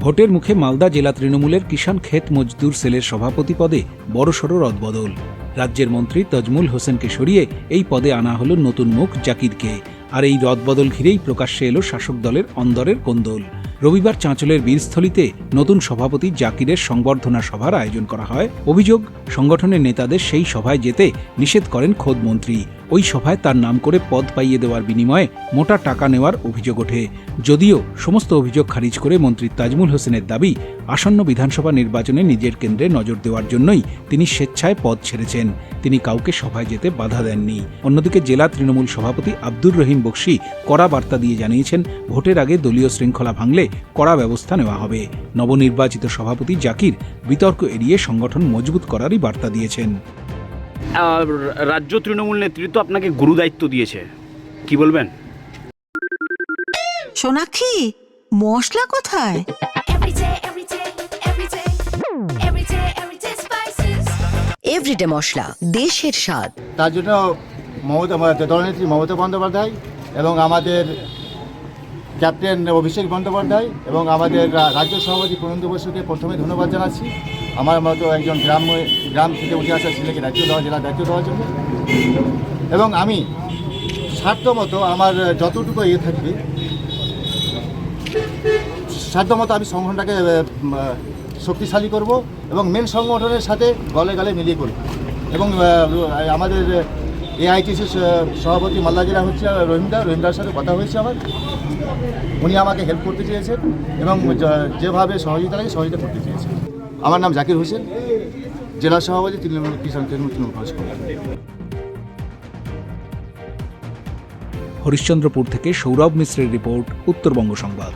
ভোটের মুখে মালদা জেলা তৃণমূলের কিষাণ ক্ষেত মজদুর সেলের সভাপতি পদে বড়সড় রদবদল। রাজ্যের মন্ত্রী তজমুল হোসেনকে সরিয়ে এই পদে আনা হল নতুন মুখ জাকিরকে। আর এই রদবদল ঘিরেই প্রকাশ্যে এলো শাসক দলের অন্দরের কোন্দল। রবিবার চাঁচলের বীরস্থলীতে নতুন সভাপতি জাকিরের সংবর্ধনা সভার আয়োজন করা হয়। অভিযোগ, সংগঠনের নেতাদের সেই সভায় যেতে নিষেধ করেন খোদ মন্ত্রী। ওই সভায় তার নাম করে পদ পাইয়ে দেওয়ার বিনিময়ে মোটা টাকা নেওয়ার অভিযোগ ওঠে। যদিও সমস্ত অভিযোগ খারিজ করে মন্ত্রী তাজমুল হোসেনের দাবি, আসন্ন বিধানসভা নির্বাচনে নিজের কেন্দ্রে নজর দেওয়ার জন্যই তিনি স্বেচ্ছায় পদ ছেড়েছেন। তিনি কাউকে সভায় যেতে বাধা দেননি। অন্যদিকে জেলা তৃণমূল সভাপতি আব্দুর রহিম বক্সি কড়া বার্তা দিয়ে জানিয়েছেন, ভোটের আগে দলীয় শৃঙ্খলা ভাঙলে কড়া ব্যবস্থা নেওয়া হবে। নবনির্বাচিত সভাপতি জাকির বিতর্ক এড়িয়ে সংগঠন মজবুত করারই বার্তা দিয়েছেন। রাজ্য তৃণমূল নেতৃত্ব আপনাকে গুরু দায়িত্ব দিয়েছে, কি বলবেন? সোনাক্ষী, মশলা কোথায়? এভরিডে মশলা, দেশের স্বাদ। তার জন্য দলনেত্রী মমতা বন্দ্যোপাধ্যায় এবং আমাদের ক্যাপ্টেন অভিষেক বন্দ্যোপাধ্যায় এবং আমাদের রাজ্য সভাপতি পূর্ণেন্দু বসুকে প্রথমে ধন্যবাদ জানাচ্ছি, আমার মতো একজন গ্রাম থেকে উঠে আসা ছেলেকে জেলা দায়িত্ব দেওয়ার জন্য। এবং আমি সাধ্যমতো আমার যতটুকু থাকবে সাধ্যমতো আমি সংগঠনটাকে শক্তিশালী করব এবং মেন সংগঠনের সাথে গলে গলে মিলিয়ে করব। এবং আমাদের এআইটিসির সভাপতি মালদা জেলা হচ্ছে রহিমদার সাথে কথা হয়েছে আমার, উনি আমাকে হেল্প করতে চেয়েছেন এবং যেভাবে সহযোগিতা লাগে সহযোগিতা করতে চেয়েছেন। আমার নাম জাকির হোসেন, জেলা সভাপতি তৃণমূল কিষাণ তৃণমূল কংগ্রেস। হরিশ্চন্দ্রপুর থেকে সৌরভ মিশ্রের রিপোর্ট, উত্তরবঙ্গ সংবাদ।